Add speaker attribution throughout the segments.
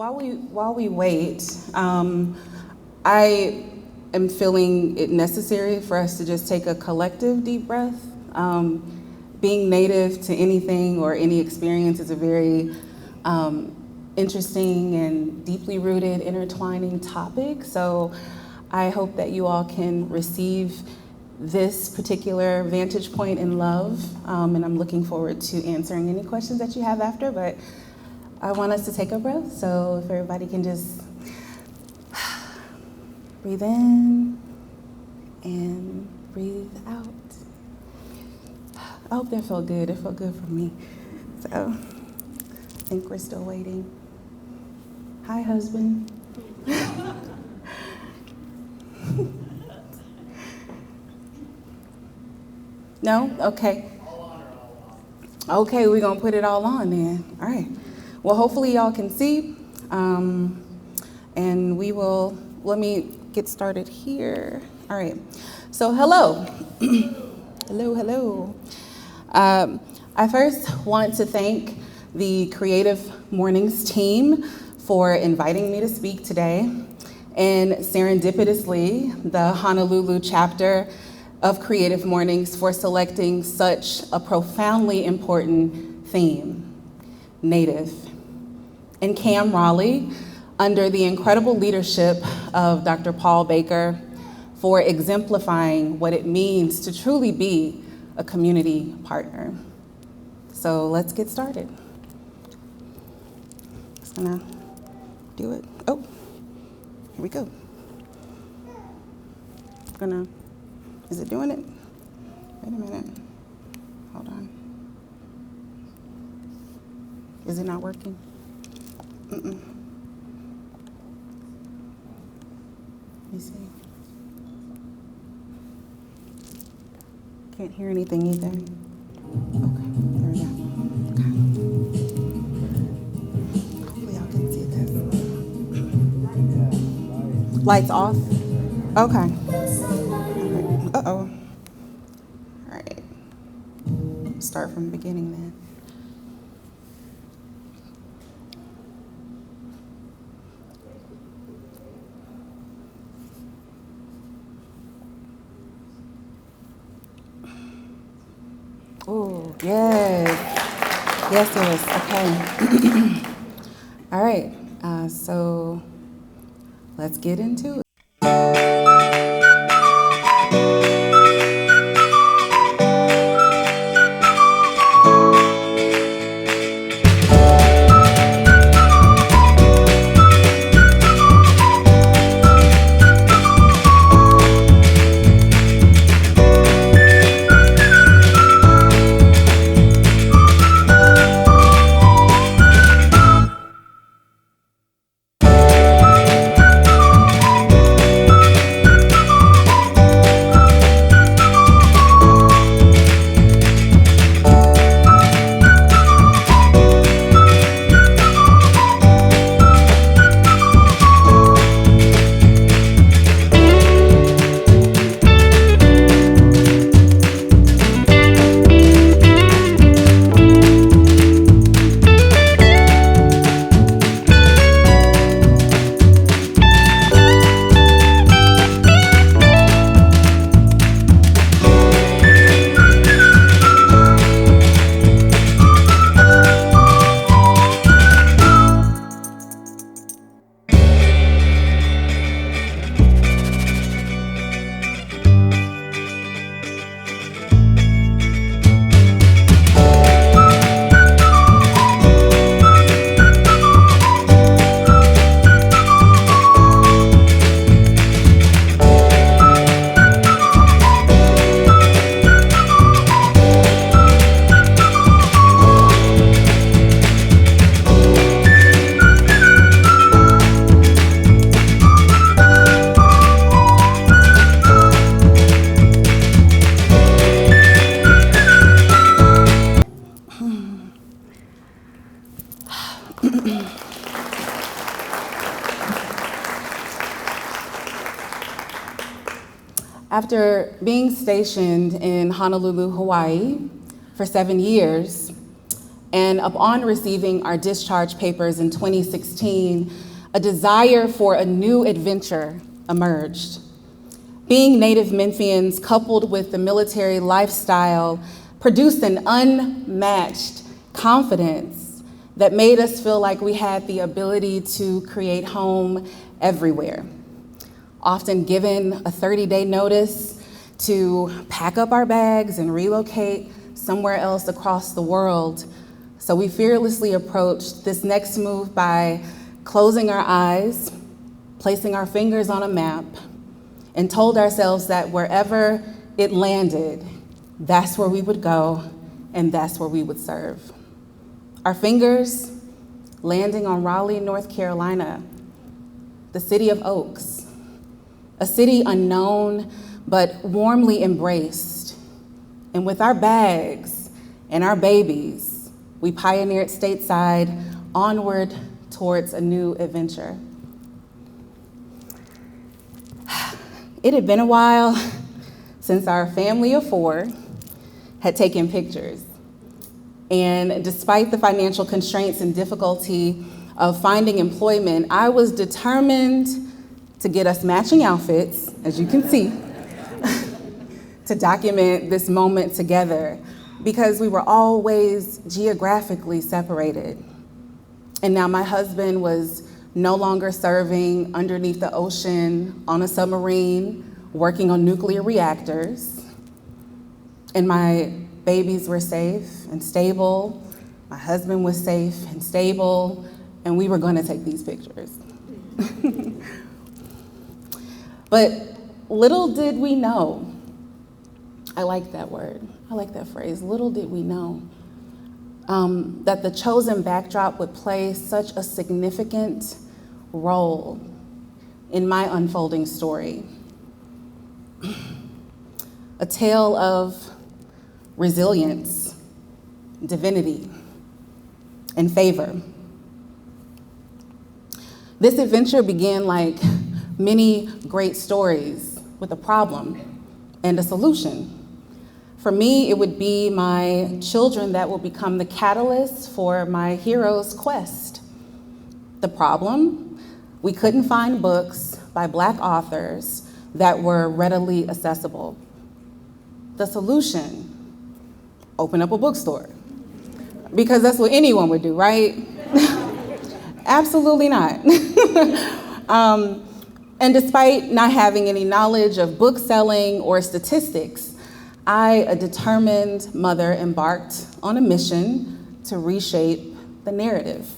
Speaker 1: While we wait, I am feeling it necessary for us to just take a collective deep breath. Being native to anything or any experience is a very interesting and deeply rooted, intertwining topic. So I hope that you all can receive this particular vantage point in love, and I'm looking forward to answering any questions that you have after, but I want us to take a breath, so if everybody can just breathe in and breathe out. I hope that felt good. It felt good for me. So I think we're still waiting. Hi, husband. No? Okay. Okay, we're going to put it all on then. All right. Well, hopefully y'all can see. And we will, let me get started here. All right. So hello. Hello. I first want to thank the Creative Mornings team for inviting me to speak today, and serendipitously, the Honolulu chapter of Creative Mornings for selecting such a profoundly important theme, Native. And Cam Raleigh, under the incredible leadership of Dr. Paul Baker, for exemplifying what it means to truly be a community partner. So let's get started. Just gonna do it. Oh, here we go. Is it doing it? Wait a minute. Hold on. Is it not working? Let me see. Can't hear anything either. Okay, there we go. Okay. Hopefully y'all can see this. Lights off? Okay. Uh-oh. All right. Start from the beginning then. Oh, yes. Okay. All right. So let's get into it. After being stationed in Honolulu, Hawaii for 7 years, And upon receiving our discharge papers in 2016, a desire for a new adventure emerged. Being native Memphians coupled with the military lifestyle produced an unmatched confidence that made us feel like we had the ability to create home everywhere. Often given a 30-day notice to pack up our bags and relocate somewhere else across the world. So we fearlessly approached this next move by closing our eyes, placing our fingers on a map, and told ourselves that wherever it landed, that's where we would go and that's where we would serve. Our fingers landing on Raleigh, North Carolina, the city of Oaks, a city unknown but warmly embraced. And with our bags and our babies, we pioneered stateside onward towards a new adventure. It had been a while since our family of 4 had taken pictures. And despite the financial constraints and difficulty of finding employment, I was determined to get us matching outfits, as you can see, to document this moment together, because we were always geographically separated. And now my husband was no longer serving underneath the ocean on a submarine, working on nuclear reactors. And my babies were safe and stable. My husband was safe and stable, and we were going to take these pictures. But little did we know, I like that word, I like that phrase, little did we know, that the chosen backdrop would play such a significant role in my unfolding story. A tale of resilience, divinity, and favor. This adventure began like many great stories with a problem and a solution. For me, it would be my children that will become the catalyst for my hero's quest. The problem, we couldn't find books by Black authors that were readily accessible. The solution, open up a bookstore. Because that's what anyone would do, right? Absolutely not. And despite not having any knowledge of book selling or statistics, I, a determined mother, embarked on a mission to reshape the narrative.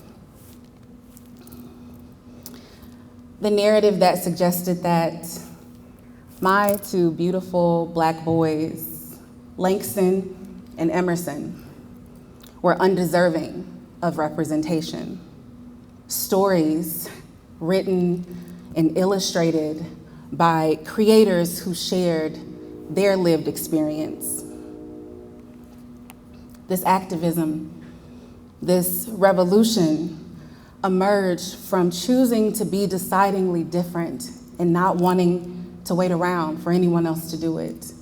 Speaker 1: The narrative that suggested that my 2 beautiful Black boys, Langston and Emerson, were undeserving of representation. Stories written and illustrated by creators who shared their lived experience. This activism, this revolution emerged from choosing to be decidingly different and not wanting to wait around for anyone else to do it.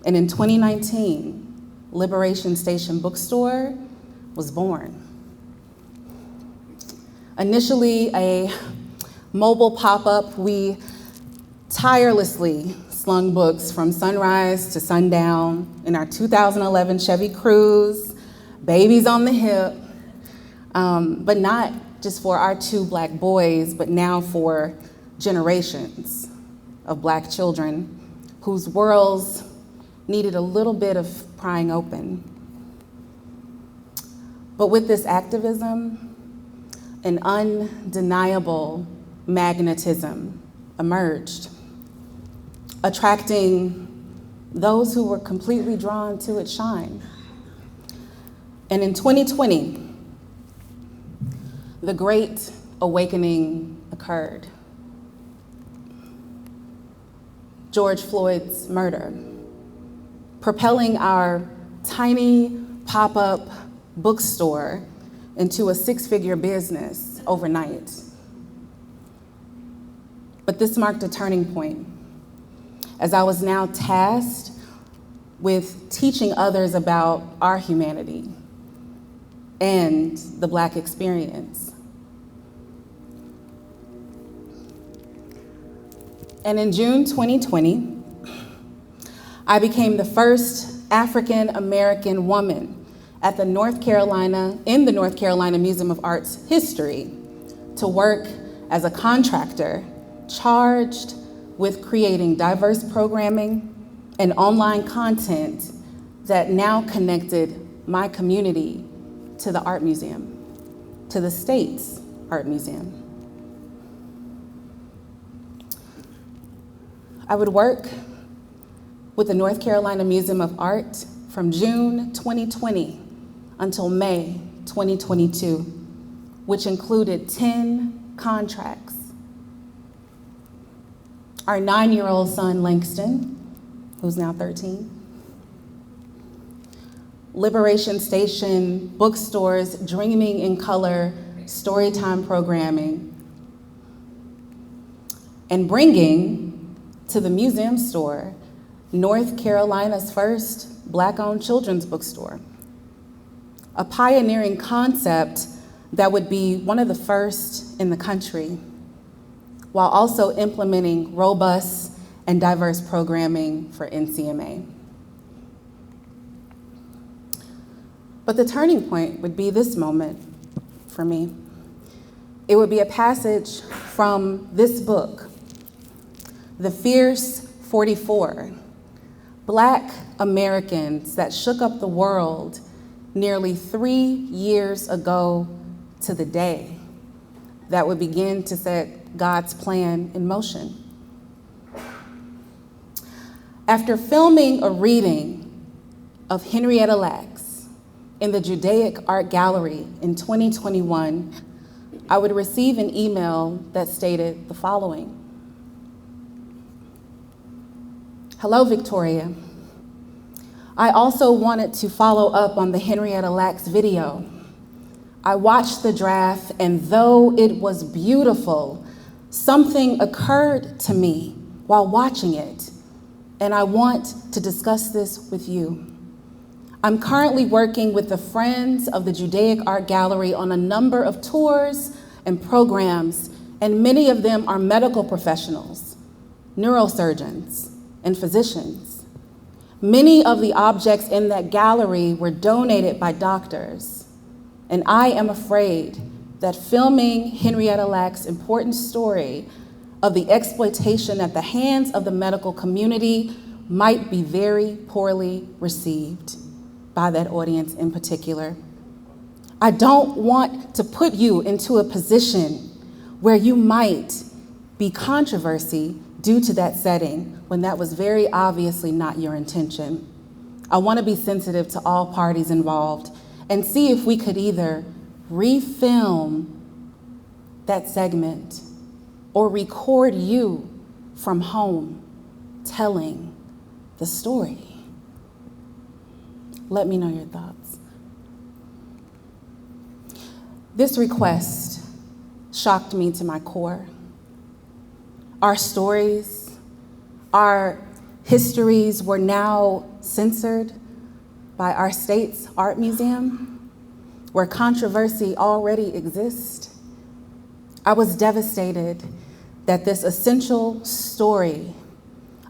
Speaker 1: And in 2019, Liberation Station Bookstore was born. Initially a mobile pop-up, we tirelessly slung books from sunrise to sundown in our 2011 Chevy Cruze, babies on the hip, but not just for our 2 Black boys, but now for generations of Black children whose worlds needed a little bit of prying open. But with this activism, an undeniable magnetism emerged, attracting those who were completely drawn to its shine. And in 2020, the Great Awakening occurred. George Floyd's murder, propelling our tiny pop-up bookstore into a 6-figure business overnight. But this marked a turning point, as I was now tasked with teaching others about our humanity and the Black experience. And in June 2020, I became the first African American woman in the North Carolina Museum of Art's history to work as a contractor charged with creating diverse programming and online content that now connected my community to the art museum, to the state's art museum. I would work with the North Carolina Museum of Art from June 2020 until May 2022, which included 10 contracts. Our 9-year-old son, Langston, who's now 13, Liberation Station bookstores, Dreaming in Color, Storytime programming, and bringing to the museum store North Carolina's first Black-owned children's bookstore, a pioneering concept that would be one of the first in the country, while also implementing robust and diverse programming for NCMA. But the turning point would be this moment for me. It would be a passage from this book, The Fierce 44, Black Americans that shook up the world nearly 3 years ago to the day that would begin to set God's plan in motion. After filming a reading of Henrietta Lacks in the Judaic Art Gallery in 2021, I would receive an email that stated the following. Hello, Victoria. I also wanted to follow up on the Henrietta Lacks video. I watched the draft, and though it was beautiful, something occurred to me while watching it, and I want to discuss this with you. I'm currently working with the Friends of the Judaic Art Gallery on a number of tours and programs, and many of them are medical professionals, neurosurgeons, and physicians. Many of the objects in that gallery were donated by doctors, and I am afraid that filming Henrietta Lacks' important story of the exploitation at the hands of the medical community might be very poorly received by that audience in particular. I don't want to put you into a position where you might be controversy due to that setting when that was very obviously not your intention. I want to be sensitive to all parties involved and see if we could either refilm that segment or record you from home telling the story. Let me know your thoughts. This request shocked me to my core. Our stories, our histories were now censored by our state's art museum, where controversy already exists. I was devastated that this essential story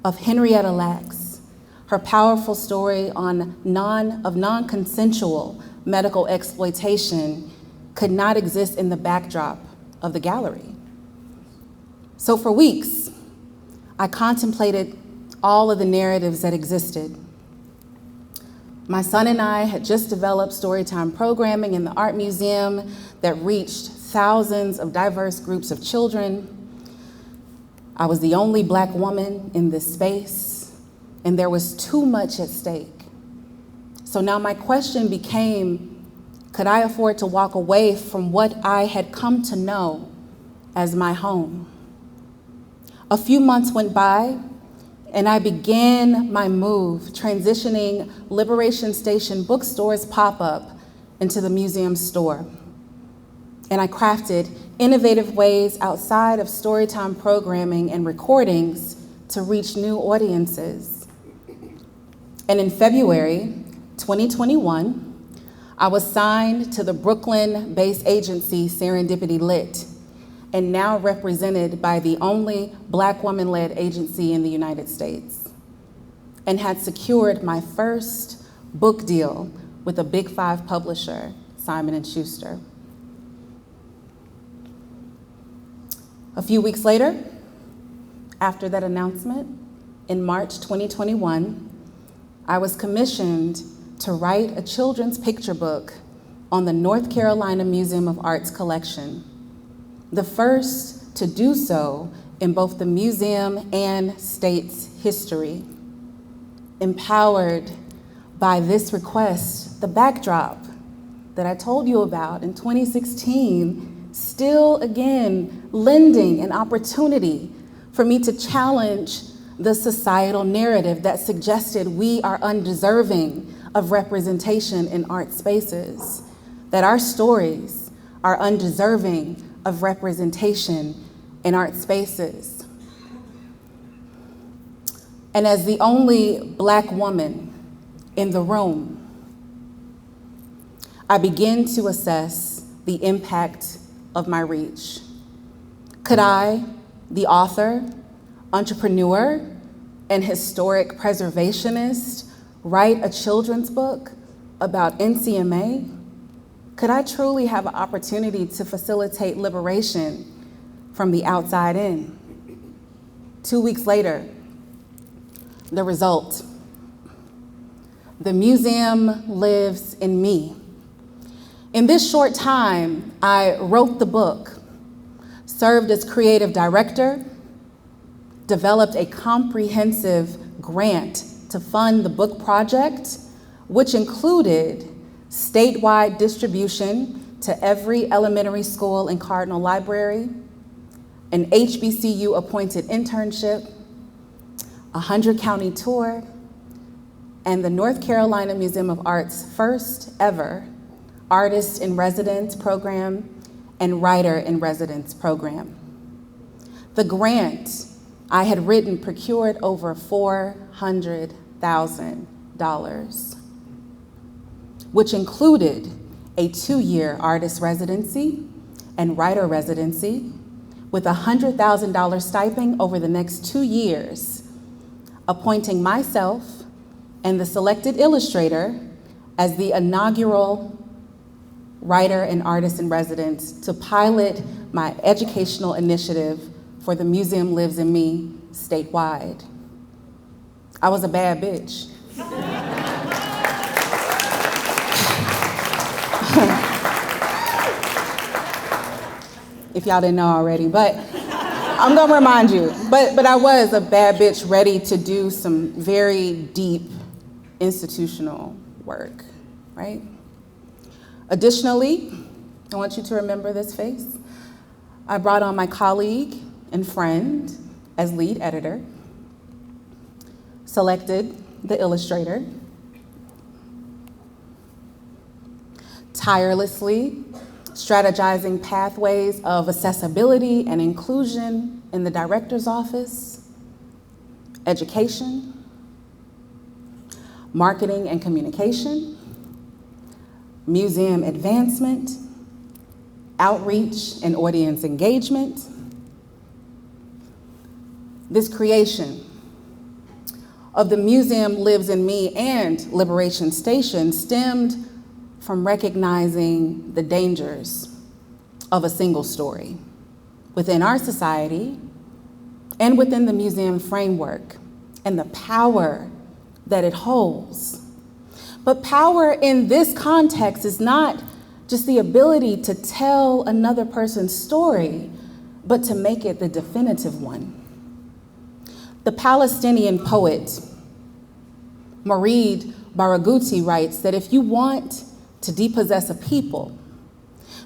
Speaker 1: of Henrietta Lacks, her powerful story of non-consensual medical exploitation, could not exist in the backdrop of the gallery. So for weeks, I contemplated all of the narratives that existed. My son and I had just developed storytime programming in the art museum that reached thousands of diverse groups of children. I was the only Black woman in this space, and there was too much at stake. So now my question became, could I afford to walk away from what I had come to know as my home? A few months went by, and I began my move, transitioning Liberation Station bookstore's pop-up into the museum store. And I crafted innovative ways outside of storytime programming and recordings to reach new audiences. And in February 2021, I was signed to the Brooklyn-based agency Serendipity Lit, and now represented by the only Black woman-led agency in the United States, and had secured my first book deal with a Big Five publisher, Simon & Schuster. A few weeks later, after that announcement, in March 2021, I was commissioned to write a children's picture book on the North Carolina Museum of Art's collection, the first to do so in both the museum and state's history. Empowered by this request, the backdrop that I told you about in 2016, still again lending an opportunity for me to challenge the societal narrative that suggested we are undeserving of representation in art spaces, that our stories are undeserving of representation in art spaces. And as the only Black woman in the room, I begin to assess the impact of my reach. Could I, the author, entrepreneur, and historic preservationist, write a children's book about NCMA? Could I truly have an opportunity to facilitate liberation from the outside in? 2 weeks later, the result. The museum lives in me. In this short time, I wrote the book, served as creative director, developed a comprehensive grant to fund the book project, which included statewide distribution to every elementary school and Cardinal Library, an HBCU-appointed internship, a 100-county tour, and the North Carolina Museum of Art's first ever Artist in Residence program and Writer in Residence program. The grant I had written procured over $400,000, which included a 2-year artist residency and writer residency with a $100,000 stipend over the next 2 years, appointing myself and the selected illustrator as the inaugural writer and artist in residence to pilot my educational initiative for The Museum Lives in Me statewide. I was a bad bitch. If y'all didn't know already, but I'm gonna remind you. But I was a bad bitch ready to do some very deep institutional work, right? Additionally, I want you to remember this face. I brought on my colleague and friend as lead editor, selected the illustrator, tirelessly strategizing pathways of accessibility and inclusion in the director's office, education, marketing and communication, museum advancement, outreach and audience engagement. This creation of The Museum Lives in Me and Liberation Station stemmed from recognizing the dangers of a single story within our society and within the museum framework, and the power that it holds. But power in this context is not just the ability to tell another person's story, but to make it the definitive one. The Palestinian poet Mourid Barghouti writes that if you want to depossess a people,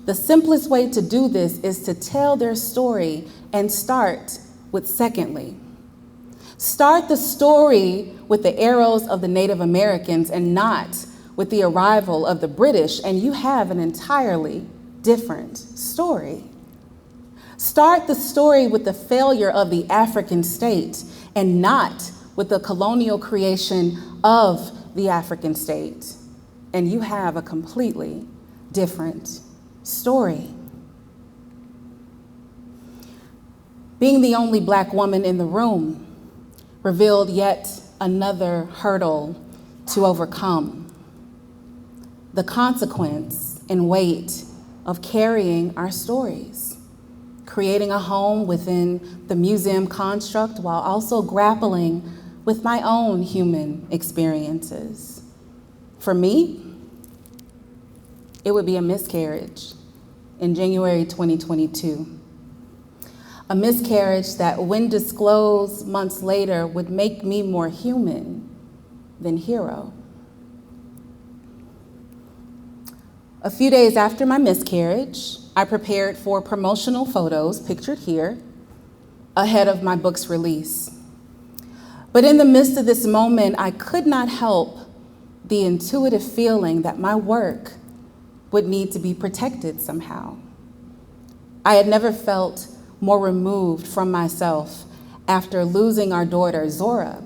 Speaker 1: the simplest way to do this is to tell their story and start with secondly. Start the story with the arrows of the Native Americans and not with the arrival of the British, and you have an entirely different story. Start the story with the failure of the African state and not with the colonial creation of the African state. and you have a completely different story. Being the only Black woman in the room revealed yet another hurdle to overcome: the consequence and weight of carrying our stories, creating a home within the museum construct while also grappling with my own human experiences. For me, it would be a miscarriage in January 2022. A miscarriage that, when disclosed months later, would make me more human than hero. A few days after my miscarriage, I prepared for promotional photos, pictured here, ahead of my book's release. But in the midst of this moment, I could not help the intuitive feeling that my work would need to be protected somehow. I had never felt more removed from myself after losing our daughter, Zora.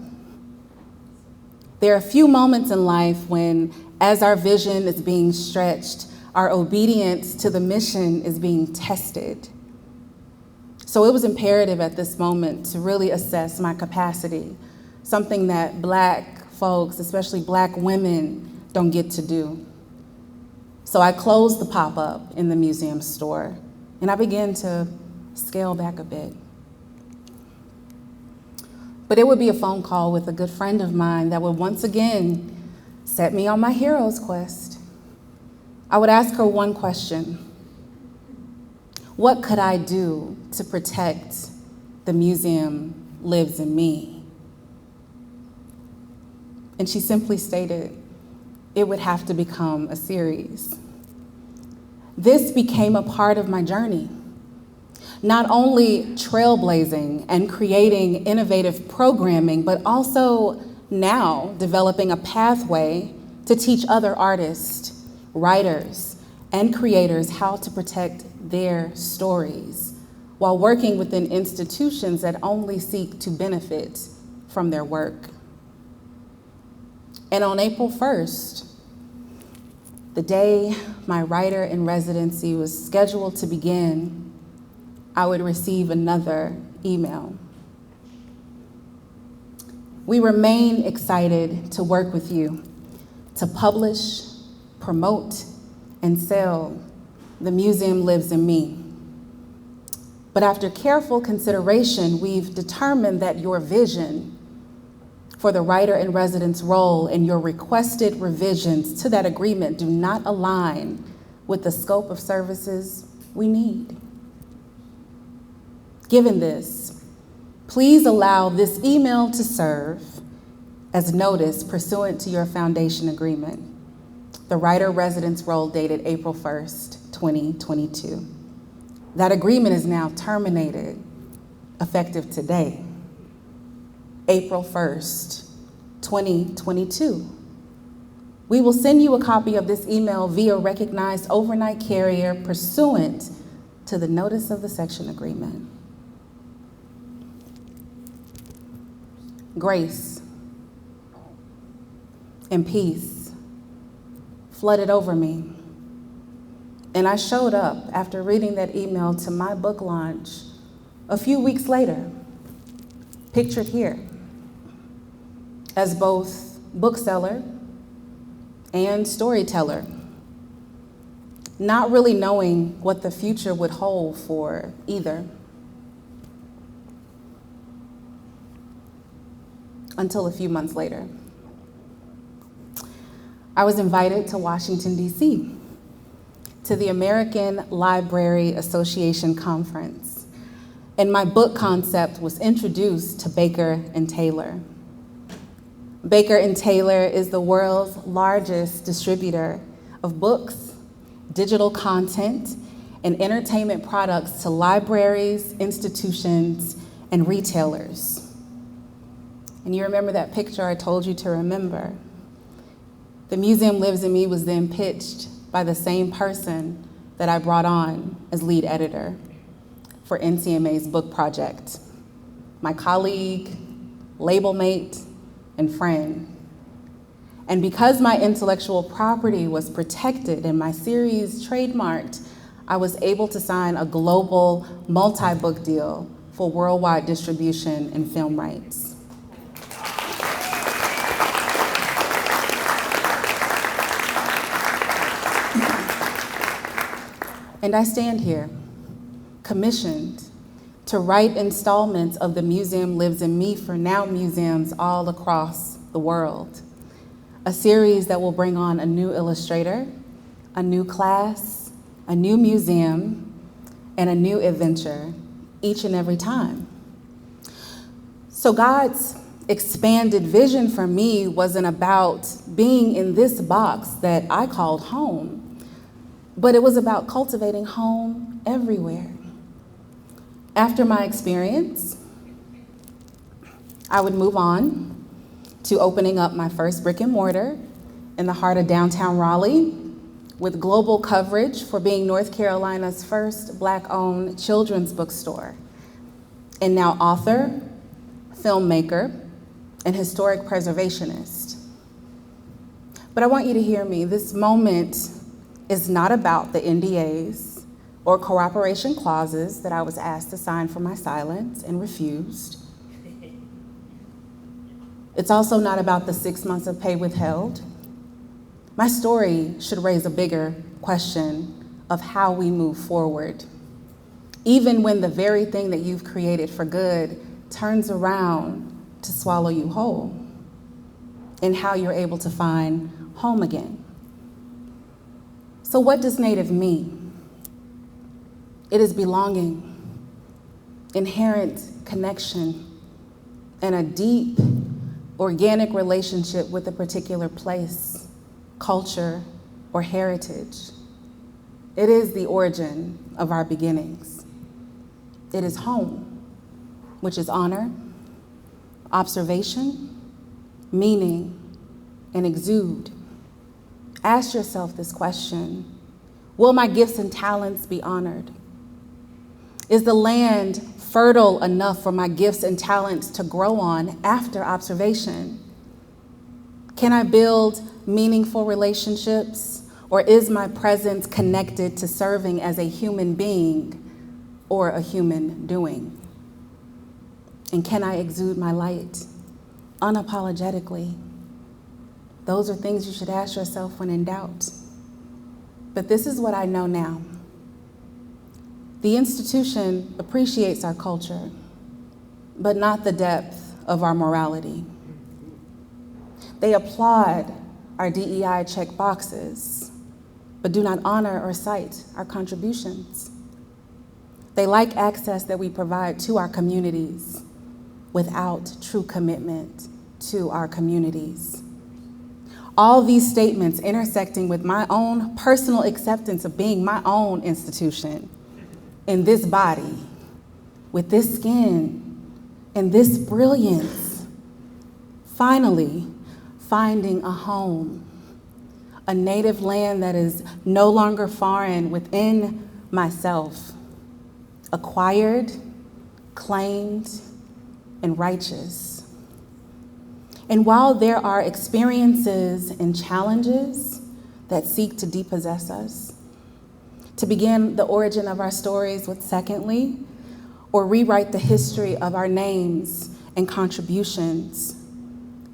Speaker 1: There are a few moments in life when, as our vision is being stretched, our obedience to the mission is being tested. So it was imperative at this moment to really assess my capacity, something that Black folks, especially Black women, don't get to do. So I closed the pop-up in the museum store, and I began to scale back a bit. But it would be a phone call with a good friend of mine that would once again set me on my hero's quest. I would ask her one question: what could I do to protect the museum lives in me? And she simply stated, it would have to become a series. This became a part of my journey. Not only trailblazing and creating innovative programming, but also now developing a pathway to teach other artists, writers, and creators how to protect their stories while working within institutions that only seek to benefit from their work. And on April 1st, the day my writer in residency was scheduled to begin, I would receive another email. We remain excited to work with you to publish, promote, and sell The Museum Lives in Me. But after careful consideration, we've determined that your vision for the writer in residence role and your requested revisions to that agreement do not align with the scope of services we need. Given this, please allow this email to serve as notice pursuant to your foundation agreement, the writer residence role dated April 1st, 2022. That agreement is now terminated, effective today, April 1st, 2022. We will send you a copy of this email via recognized overnight carrier pursuant to the notice of the section agreement. Grace and peace flooded over me. And I showed up after reading that email to my book launch a few weeks later, pictured here, as both bookseller and storyteller, not really knowing what the future would hold for either. Until a few months later, I was invited to Washington, D.C., to the American Library Association Conference, and my book concept was introduced to Baker and Taylor. Baker and Taylor is the world's largest distributor of books, digital content, and entertainment products to libraries, institutions, and retailers. And you remember that picture I told you to remember. The Museum Lives in Me was then pitched by the same person that I brought on as lead editor for NCMA's book project, my colleague, label mate, and friend. And because my intellectual property was protected and my series trademarked, I was able to sign a global multi-book deal for worldwide distribution and film rights. And I stand here, commissioned to write installments of The Museum Lives in Me for now museums all across the world. A series that will bring on a new illustrator, a new class, a new museum, and a new adventure each and every time. So God's expanded vision for me wasn't about being in this box that I called home, but it was about cultivating home everywhere. After my experience, I would move on to opening up my first brick and mortar in the heart of downtown Raleigh with global coverage for being North Carolina's first Black-owned children's bookstore, and now author, filmmaker, and historic preservationist. But I want you to hear me. This moment is not about the NDAs or cooperation clauses that I was asked to sign for my silence and refused. It's also not about the 6 months of pay withheld. My story should raise a bigger question of how we move forward, even when the very thing that you've created for good turns around to swallow you whole, and how you're able to find home again. So what does Native mean? It is belonging, inherent connection, and a deep, organic relationship with a particular place, culture, or heritage. It is the origin of our beginnings. It is home, which is honor, observation, meaning, and exude. Ask yourself this question: will my gifts and talents be honored? Is the land fertile enough for my gifts and talents to grow on after observation? Can I build meaningful relationships, or is my presence connected to serving as a human being or a human doing? And can I exude my light unapologetically? Those are things you should ask yourself when in doubt. But this is what I know now. The institution appreciates our culture, but not the depth of our morality. They applaud our DEI check boxes, but do not honor or cite our contributions. They like access that we provide to our communities without true commitment to our communities. All these statements intersecting with my own personal acceptance of being my own institution in this body, with this skin, and this brilliance, finally finding a home, a native land that is no longer foreign within myself, acquired, claimed, and righteous. And while there are experiences and challenges that seek to depossess us, to begin the origin of our stories with secondly, or rewrite the history of our names and contributions,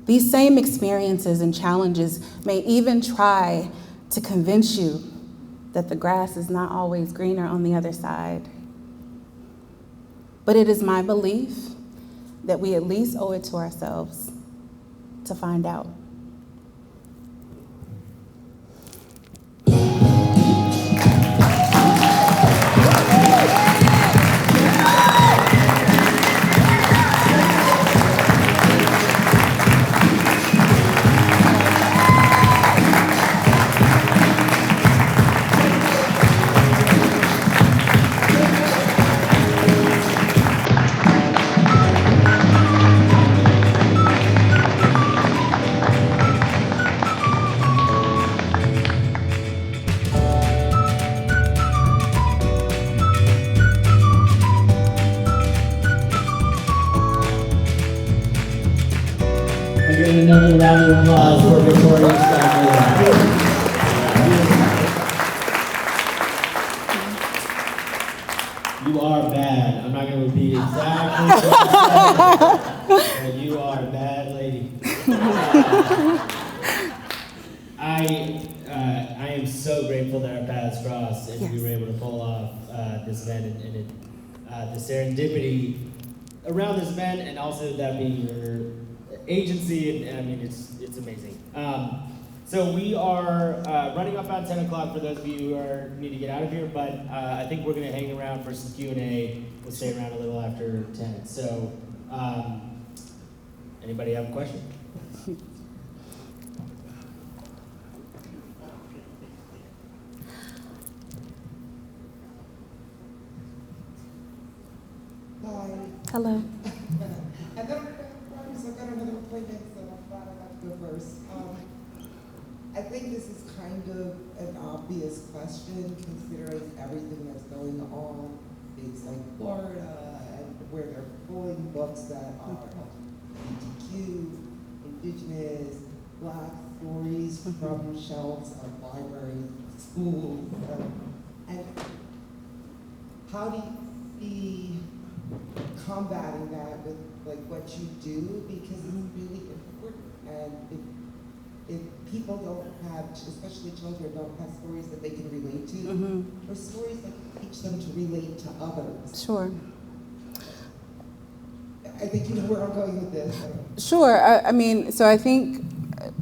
Speaker 1: these same experiences and challenges may even try to convince you that the grass is not always greener on the other side. But it is my belief that we at least owe it to ourselves to find out.
Speaker 2: Again, another round of applause for Victoria Scott Miller. You are bad. I'm not going to repeat exactly what you said, but you are a bad lady. I am so grateful that our paths crossed and we were able to pull off this event and the serendipity around this event, and also that being your agency, and I mean, it's amazing. So we are running up on 10 o'clock for those of you who need to get out of here, but I think we're going to hang around for some Q&A. We'll stay around a little after 10. So anybody have a question?
Speaker 3: Hi.
Speaker 1: Hello.
Speaker 3: I've got another appointment, so I thought I'd have to go first. I think this is kind of an obvious question, considering everything that's going on. It's like Florida, and where they're pulling books that are LGBTQ, indigenous, Black stories from shelves of libraries, schools, and how do you see combating that with like what you do, because it's really important, and if people don't have, especially children, don't have stories that they can relate to, or stories that teach them to relate to others.
Speaker 1: Sure.
Speaker 3: I think you know where I'm going with this.
Speaker 1: Sure. I mean, so I think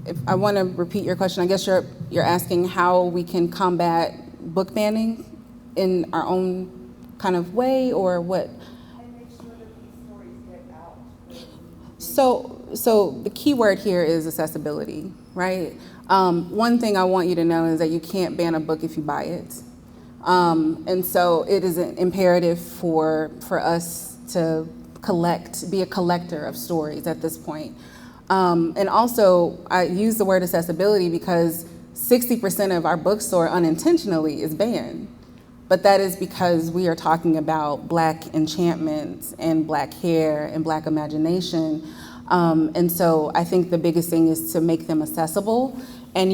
Speaker 1: if I want to repeat your question, I guess you're asking how we can combat book banning in our own kind of way, or what?
Speaker 3: And make sure that these stories get out.
Speaker 1: So the key word here is accessibility, right? One thing I want you to know is that you can't ban a book if you buy it. And so it is an imperative for us to be a collector of stories at this point. And also, I use the word accessibility because 60% of our bookstore unintentionally is banned. But that is because we are talking about Black enchantments and Black hair and Black imagination. And so I think the biggest thing is to make them accessible. And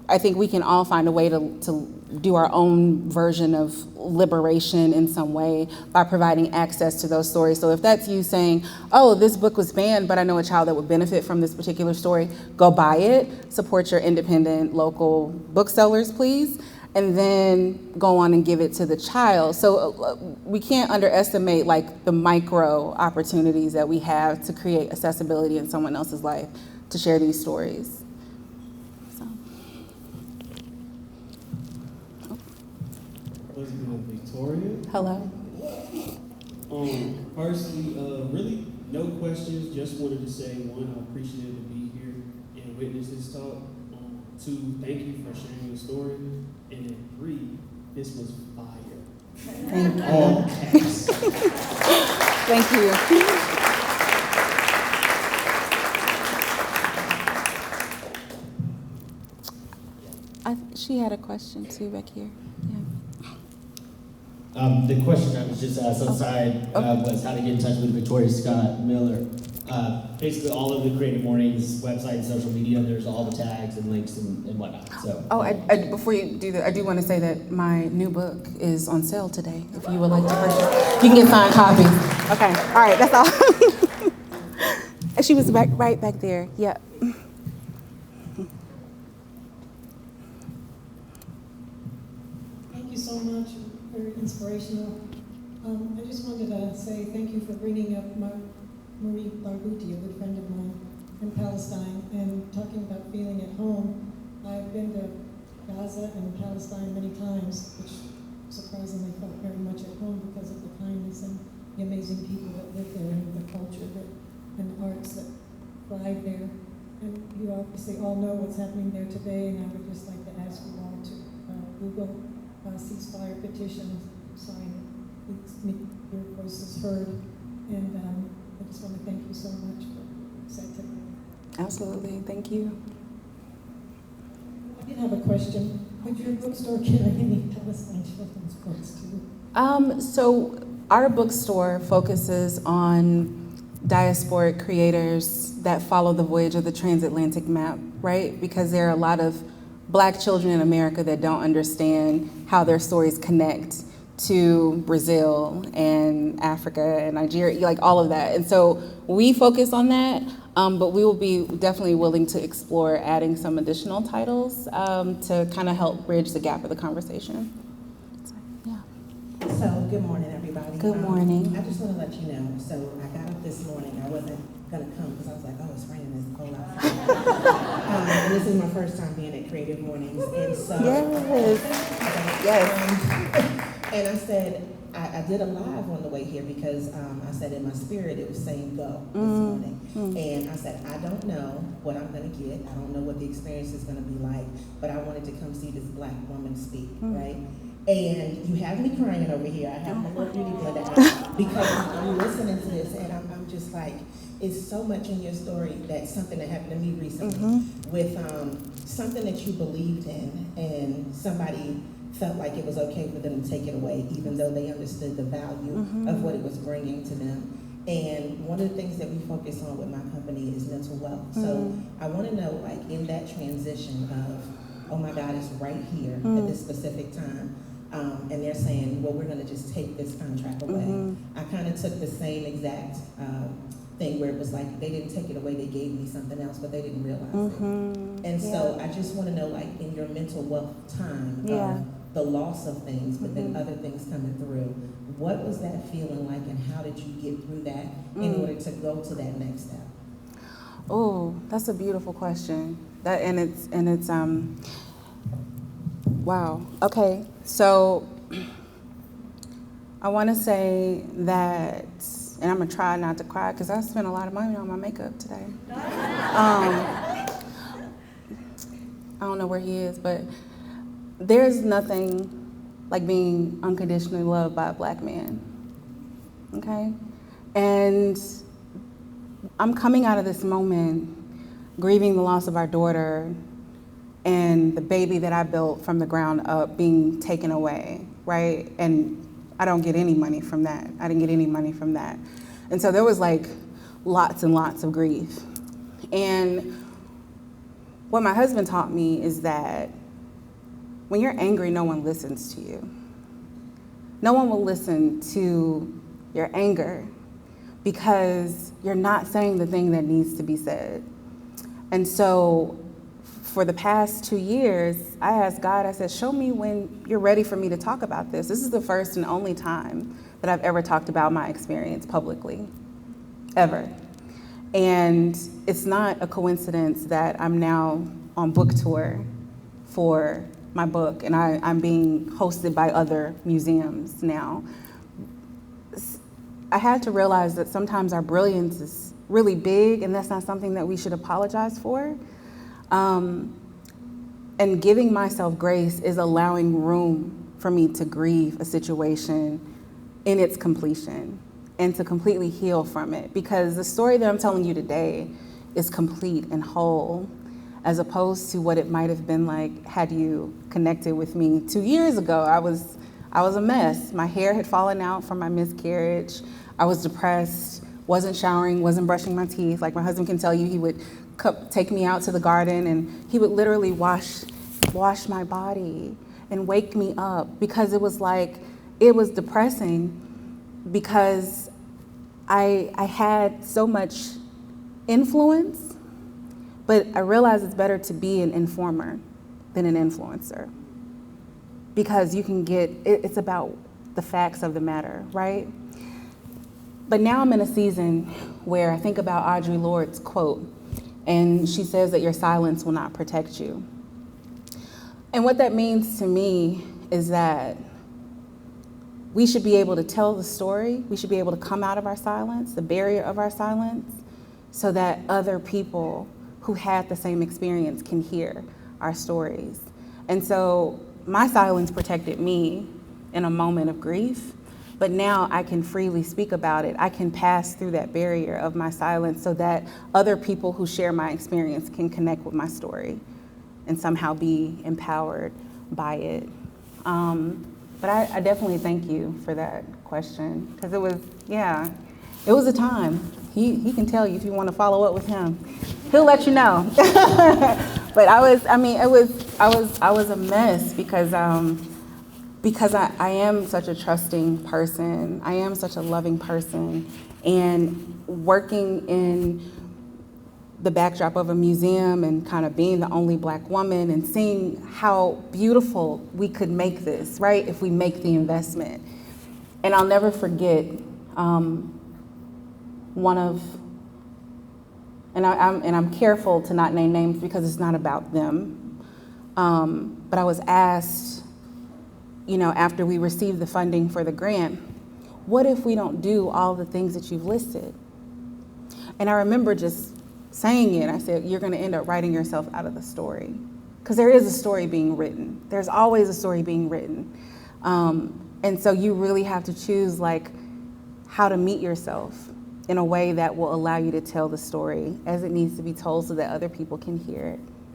Speaker 1: I think we can all find a way to do our own version of liberation in some way by providing access to those stories. So if that's you saying, oh, this book was banned, but I know a child that would benefit from this particular story, go buy it, support your independent local booksellers, please, and then go on and give it to the child. So we can't underestimate like the micro opportunities that we have to create accessibility in someone else's life to share these stories.
Speaker 4: Victoria.
Speaker 1: Hello.
Speaker 4: Firstly, really no questions. Just wanted to say, one, I'm appreciative to be here and witness this talk. Two, thank you for sharing your story. And then three, this was fire.
Speaker 1: Thank you.
Speaker 4: All caps.
Speaker 1: Thank you. She had a question too back here. Yeah.
Speaker 2: The question I was just asked outside was how to get in touch with Victoria Scott Miller. Basically, all of the Creative Mornings website and social media, there's all the tags and links and whatnot. So.
Speaker 1: Before you do that, I do want to say that my new book is on sale today. If you would like to purchase, you can get signed copies. Okay, all right, that's all. And she was right back there. Yep.
Speaker 5: Thank you so much. Very inspirational. I just wanted to say thank you for bringing up Marie Barghouti, a good friend of mine, in Palestine, and talking about feeling at home. I've been to Gaza and Palestine many times, which surprisingly felt very much at home because of the kindness and the amazing people that live there and the culture and the arts that thrive there. And you obviously all know what's happening there today, and I would just like to ask you all to Google ceasefire petitions, sign, your voice is heard, and I just want to thank you so much for this activity.
Speaker 1: Absolutely, thank you.
Speaker 5: I did have a question. Would your bookstore carry any Palestine children's books too?
Speaker 1: So our bookstore focuses on diasporic creators that follow the voyage of the transatlantic map, right? Because there are a lot of Black children in America that don't understand how their stories connect to Brazil and Africa and Nigeria, like all of that. And so we focus on that, but we will be definitely willing to explore adding some additional titles to kind of help bridge the gap of the conversation. So, yeah.
Speaker 6: So, good morning, everybody.
Speaker 1: Good morning.
Speaker 6: I just want to let you know, so I got up this morning, I wasn't going to come because I was like, oh, it's raining, it's cold outside. And this is my first time being at Creative Mornings, and so...
Speaker 1: Yes.
Speaker 6: And I said, I did a live on the way here because I said in my spirit it was saying go this morning. And I said, I don't know what I'm going to get. I don't know what the experience is going to be like, but I wanted to come see this Black woman speak, right? And you have me crying over here. I have my little beauty blender out because I'm listening to this and I'm just like, it's so much in your story that's something that happened to me recently with something that you believed in and somebody felt like it was okay for them to take it away, even though they understood the value of what it was bringing to them. And one of the things that we focus on with my company is mental wealth. So I want to know, like, in that transition of, oh my God, it's right here at this specific time, and they're saying, well, we're going to just take this contract away. I kind of took the same exact thing where it was like they didn't take it away, they gave me something else, but they didn't realize it. And so I just want to know, like, in your mental wealth time, the loss of things, but then other things coming through, what was that feeling like, and how did you get through that in order to go to that next step?
Speaker 1: Oh, that's a beautiful question. Wow. Okay, so I want to say that, and I'm gonna try not to cry because I spent a lot of money on my makeup today. I don't know where he is, but there's nothing like being unconditionally loved by a Black man, okay? And I'm coming out of this moment grieving the loss of our daughter and the baby that I built from the ground up being taken away, right? And I don't get any money from that. I didn't get any money from that. And so there was like lots and lots of grief. And what my husband taught me is that when you're angry, no one listens to you. No one will listen to your anger because you're not saying the thing that needs to be said. And so for the past 2 years, I asked God, I said, show me when you're ready for me to talk about this. This is the first and only time that I've ever talked about my experience publicly, ever. And it's not a coincidence that I'm now on book tour for my book, and I'm being hosted by other museums now. I had to realize that sometimes our brilliance is really big, and that's not something that we should apologize for. And giving myself grace is allowing room for me to grieve a situation in its completion and to completely heal from it. Because the story that I'm telling you today is complete and whole, as opposed to what it might have been like had you connected with me 2 years ago. I was a mess. My hair had fallen out from my miscarriage. I was depressed, wasn't showering, wasn't brushing my teeth. Like my husband can tell you, he would take me out to the garden and he would literally wash my body and wake me up, because it was like, it was depressing because I had so much influence, but I realized it's better to be an informer than an influencer, because you can it's about the facts of the matter, right? But now I'm in a season where I think about Audre Lorde's quote, and she says that your silence will not protect you. And what that means to me is that we should be able to tell the story. We should be able to come out of our silence, the barrier of our silence, so that other people who had the same experience can hear our stories. And so my silence protected me in a moment of grief, but now I can freely speak about it. I can pass through that barrier of my silence so that other people who share my experience can connect with my story and somehow be empowered by it. But I definitely thank you for that question, because it was a time. he can tell you if you want to follow up with him. He'll let you know. But I was a mess because I am such a trusting person. I am such a loving person, and working in the backdrop of a museum and kind of being the only Black woman and seeing how beautiful we could make this, right, if we make the investment. And I'll never forget I'm careful to not name names because it's not about them. But I was asked, after we received the funding for the grant, what if we don't do all the things that you've listed? And I remember just saying it. I said, you're going to end up writing yourself out of the story. Because there is a story being written. There's always a story being written. And so you really have to choose how to meet yourself in a way that will allow you to tell the story as it needs to be told so that other people can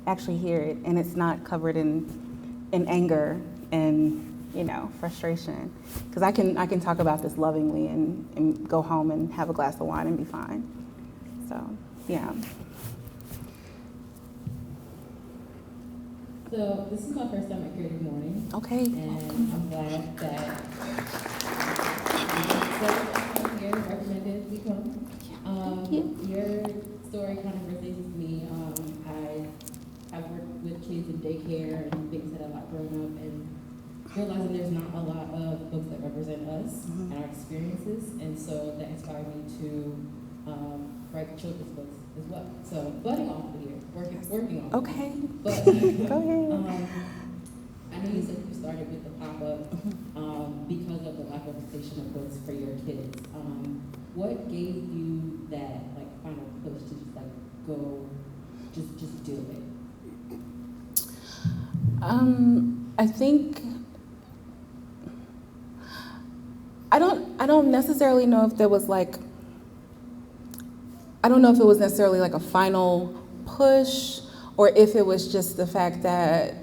Speaker 1: actually hear it, and it's not covered in anger and frustration. Because I can talk about this lovingly and go home and have a glass of wine and be fine. So, yeah.
Speaker 7: So this is my first time at Creative Mornings.
Speaker 1: Okay.
Speaker 7: And I'm glad that you're recommended to come. Your story kind of resonates with me. I've worked with kids in daycare and things that I've grown up, and realizing there's not a lot of books that represent us and our experiences, and so that inspired me to write children's books as well. So budding off of here, working on it.
Speaker 1: Okay.
Speaker 7: But
Speaker 1: Go ahead.
Speaker 7: I know you said you started with the pop-up because of the lack of representation of books for your kids. What gave you that final push to just go, just do it?
Speaker 1: I think I don't necessarily know if there was I don't know if it was necessarily a final push, or if it was just the fact that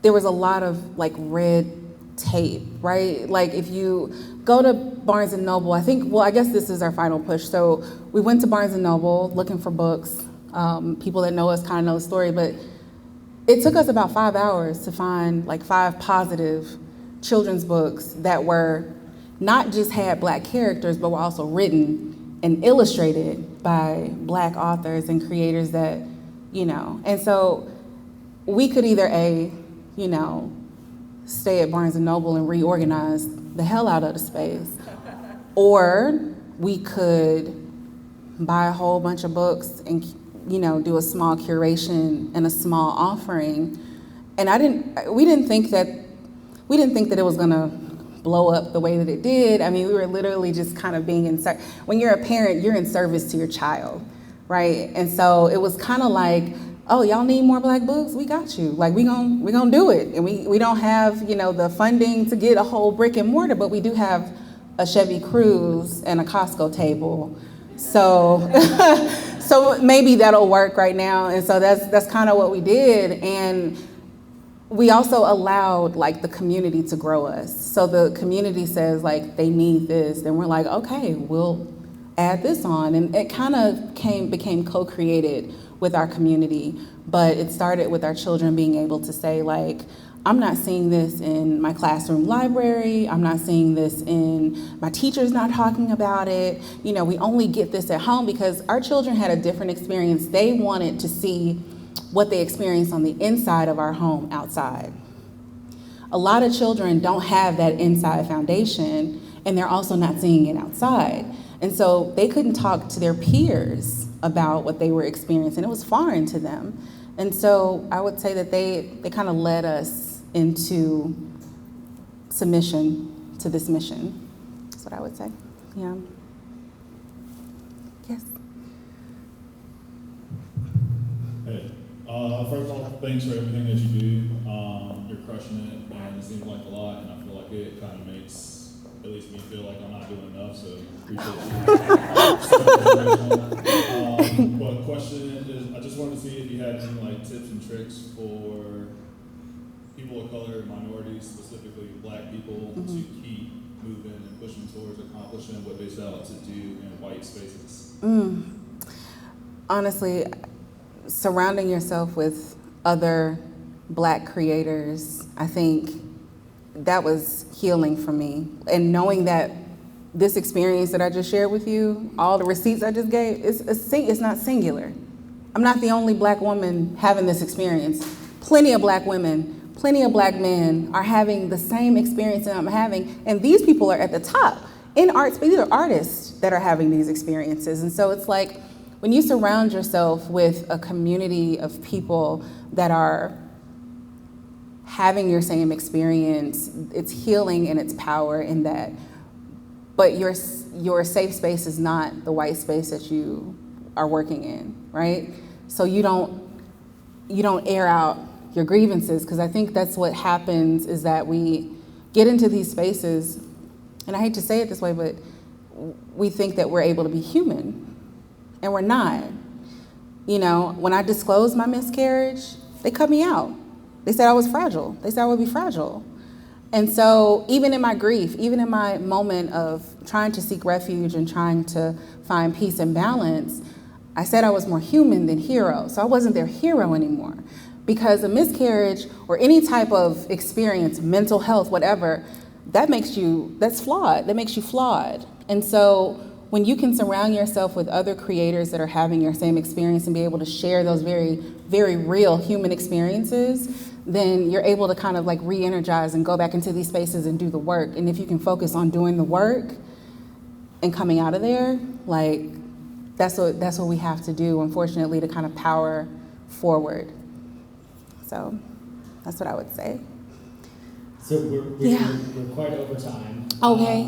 Speaker 1: there was a lot of red tape, right? If you go to Barnes & Noble, I guess this is our final push. So we went to Barnes & Noble looking for books. People that know us kind of know the story, but it took us about 5 hours to find 5 positive children's books that were not just had Black characters, but were also written and illustrated by Black authors and creators that, and so we could either stay at Barnes & Noble and reorganize the hell out of the space, or we could buy a whole bunch of books and do a small curation and a small offering. And we didn't think that it was gonna blow up the way that it did. I mean, we were literally just kind of being when you're a parent, you're in service to your child, right? And so it was kind of oh, y'all need more Black books? We got you. We gonna do it. And we don't have, the funding to get a whole brick and mortar, but we do have a Chevy Cruze and a Costco table. So so maybe that'll work right now. And so that's kind of what we did. And we also allowed the community to grow us. So the community says they need this, and we're okay, we'll add this on. And it kind of became co-created with our community, but it started with our children being able to say I'm not seeing this in my classroom library, I'm not seeing this in, my teacher's not talking about it, we only get this at home, because our children had a different experience. They wanted to see what they experienced on the inside of our home outside. A lot of children don't have that inside foundation, and they're also not seeing it outside. And so they couldn't talk to their peers about what they were experiencing. It was foreign to them. And so I would say that they kind of led us into submission to this mission. That's what I would say. Yeah. Yes.
Speaker 8: Hey, first off, thanks for everything that you do. You're crushing it, and it seems like a lot, and I feel like it kind of makes at least me feel like I'm not doing enough, so appreciate you. But question is, I just wanted to see if you had any tips and tricks for people of color, minorities, specifically Black people, to keep moving and pushing towards accomplishing what they set out to do in white spaces?
Speaker 1: Honestly, surrounding yourself with other Black creators, I think that was healing for me. And knowing that this experience that I just shared with you, all the receipts I just gave, it's not singular. I'm not the only Black woman having this experience. Plenty of Black women, plenty of Black men are having the same experience that I'm having, and these people are at the top. In arts, but these are artists that are having these experiences. And so it's like, when you surround yourself with a community of people that are having your same experience, it's healing and it's power in that. But your safe space is not the white space that you are working in, right? So you don't air out your grievances, because I think that's what happens, is that we get into these spaces, and I hate to say it this way, but we think that we're able to be human, and we're not. You know, when I disclosed my miscarriage, they cut me out. They said I was fragile. They said I would be fragile. And so even in my grief, even in my moment of trying to seek refuge and trying to find peace and balance, I said I was more human than hero. So I wasn't their hero anymore, because a miscarriage or any type of experience, mental health, whatever, that's flawed. That makes you flawed. And so when you can surround yourself with other creators that are having your same experience and be able to share those very, very real human experiences, then you're able to kind of like re-energize and go back into these spaces and do the work. And if you can focus on doing the work and coming out of there, like that's what we have to do, unfortunately, to kind of power forward. So that's what I would say.
Speaker 2: So we're quite over time.
Speaker 1: Okay.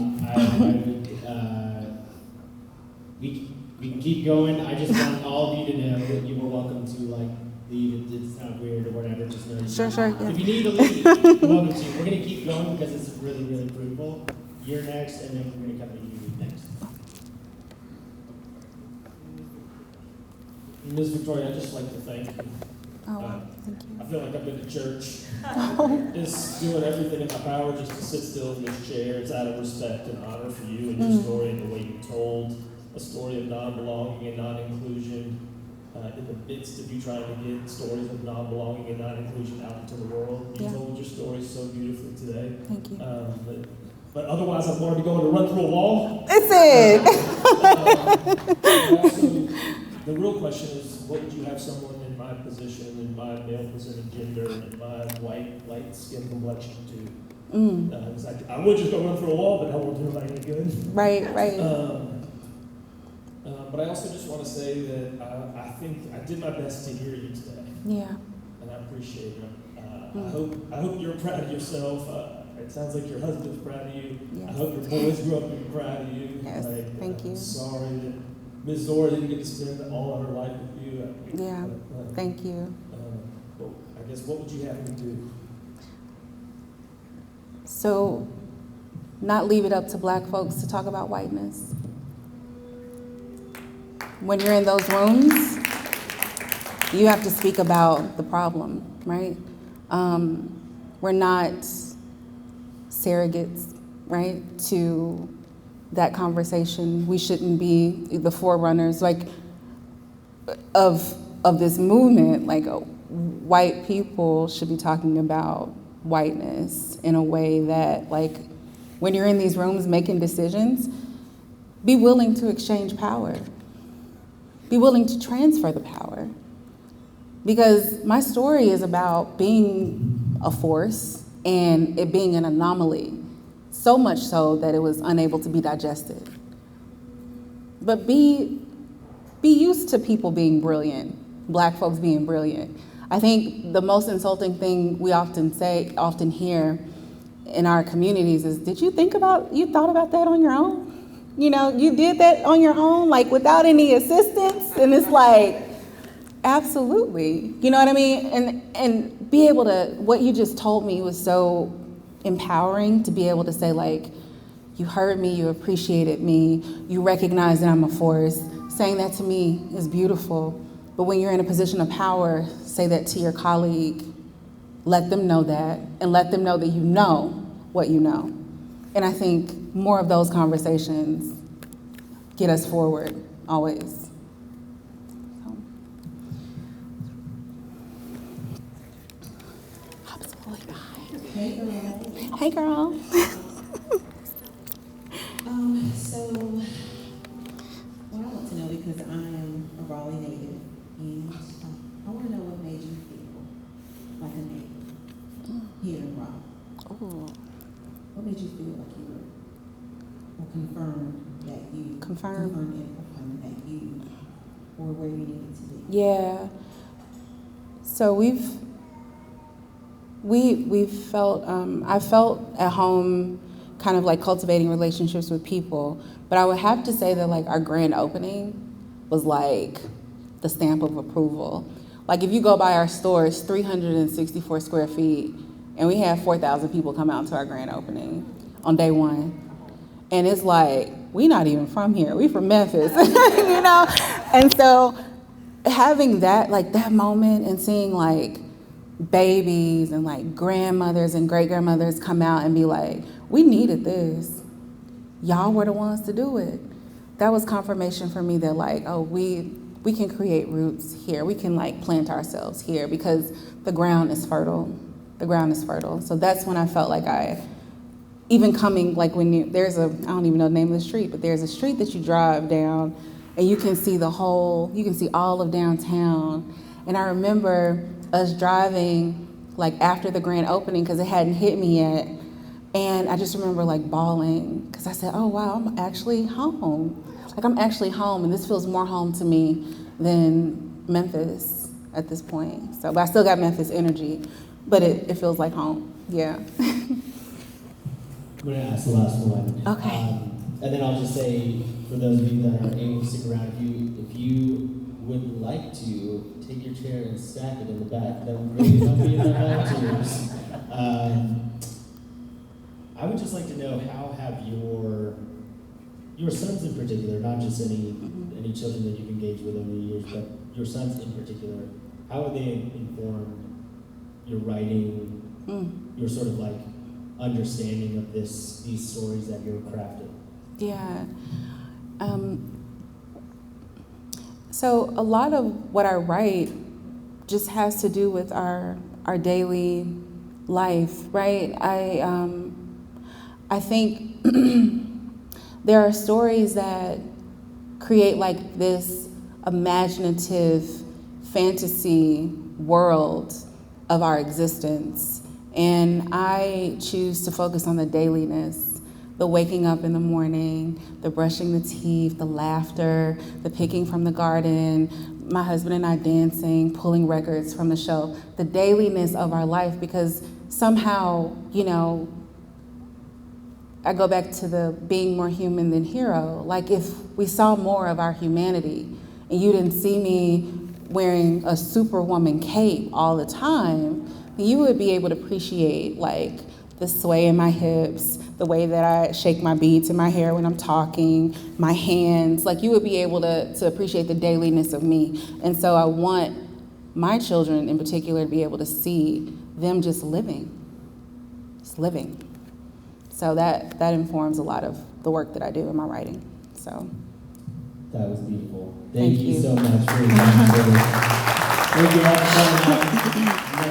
Speaker 2: We can keep going. I just want all of you to know that you are welcome to like leave. It's not weird or whatever. Just know.
Speaker 1: Sure. Yeah.
Speaker 2: If you need to leave, you're welcome to. We're gonna keep going because it's really, really fruitful. You're next, and then we're gonna come to you next.
Speaker 4: Ms. Victoria, I'd just like to thank you.
Speaker 1: Thank you.
Speaker 4: I feel like I've been to church, just doing everything in my power just to sit still in this chair. It's out of respect and honor for you and your story and the way you told a story of non-belonging and non-inclusion in the midst of you trying to get stories of non-belonging and non-inclusion out into the world. You told your story so beautifully today.
Speaker 1: Thank you.
Speaker 4: But otherwise, I've wanted to go and run through a wall.
Speaker 1: That's
Speaker 4: Also, the real question is, what would you have someone in my position, in my male-presented gender, in my white, light-skinned complexion do? I would just go run through a wall, but that won't do anybody any good. Right. But I also just want to say that I think I did my best to hear you today.
Speaker 1: Yeah.
Speaker 4: And I appreciate it. I hope you're proud of yourself. It sounds like your husband's proud of you.
Speaker 1: Yes.
Speaker 4: I hope your boys grew up being proud of you.
Speaker 1: Yes, thank you.
Speaker 4: I'm sorry that Ms. Zora didn't get to spend all of her life with you.
Speaker 1: Thank you.
Speaker 4: Well, I guess what would you have me do?
Speaker 1: So, not leave it up to Black folks to talk about whiteness. When you're in those rooms, you have to speak about the problem, right? We're not surrogates, right, to that conversation. We shouldn't be the forerunners, like, of this movement. Like, white people should be talking about whiteness in a way that, like, when you're in these rooms making decisions, be willing to exchange power. Be willing to transfer the power. Because my story is about being a force and it being an anomaly, so much so that it was unable to be digested. But be used to people being brilliant, Black folks being brilliant. I think the most insulting thing we often hear in our communities is, you thought about that on your own? You know, you did that on your own, like without any assistance? And it's like, absolutely. You know what I mean? And be able to, what you just told me was so empowering, to be able to say, like, you heard me, you appreciated me, you recognize that I'm a force. Saying that to me is beautiful. But when you're in a position of power, say that to your colleague. Let them know that, and let them know that you know what you know. And I think more of those conversations get us forward, always. So. I was really behind.
Speaker 6: Hey, girl.
Speaker 1: Hey, girl.
Speaker 6: So, what I want to know, because I am a Raleigh native, and I want to know what made you feel like a native here in Raleigh.
Speaker 1: Ooh.
Speaker 6: What made you feel like you were, or confirmed that you,
Speaker 1: Confirmed.
Speaker 6: confirmed and affirmed that you were where you needed to be?
Speaker 1: Yeah. So we've felt, I felt at home kind of like cultivating relationships with people, but I would have to say that like our grand opening was like the stamp of approval. Like if you go by our store, it's 364 square feet, and we had 4,000 people come out to our grand opening on day one. And it's like, we not even from here, we from Memphis, you know? And so having that, like that moment and seeing like babies and like grandmothers and great grandmothers come out and be like, we needed this. Y'all were the ones to do it. That was confirmation for me that like, oh, we can create roots here. We can like plant ourselves here because the ground is fertile. The ground is fertile. So that's when I felt like even coming, like when there's I don't even know the name of the street, but there's a street that you drive down and you can see you can see all of downtown. And I remember us driving like after the grand opening because it hadn't hit me yet. And I just remember like bawling because I said, oh wow, I'm actually home. Like I'm actually home, and this feels more home to me than Memphis at this point. So, but I still got Memphis energy, but it feels like home, yeah.
Speaker 2: I'm going to ask the last one.
Speaker 1: Okay.
Speaker 2: And then I'll just say, for those of you that are able to stick around, if you would like to take your chair and stack it in the back, that would really help me in my volunteers. I would just like to know, how have your sons in particular, not just any children that you've engaged with over the years, but your sons in particular, how have they informed your writing, your sort of like understanding of these stories that you're crafting?
Speaker 1: Yeah. So a lot of what I write just has to do with our daily life, right? I think there are stories that create like this imaginative fantasy world of our existence. And I choose to focus on the dailiness, the waking up in the morning, the brushing the teeth, the laughter, the picking from the garden, my husband and I dancing, pulling records from the show, the dailiness of our life, because somehow, you know, I go back to the being more human than hero. Like if we saw more of our humanity and you didn't see me wearing a superwoman cape all the time, you would be able to appreciate like the sway in my hips, the way that I shake my beads in my hair when I'm talking, my hands, like you would be able to appreciate the dailiness of me. And so I want my children in particular to be able to see them just living. So that informs a lot of the work that I do in my writing, so.
Speaker 2: That was beautiful.
Speaker 1: Thank
Speaker 2: you
Speaker 1: you.
Speaker 2: so much for your time today. Thank you all for coming out.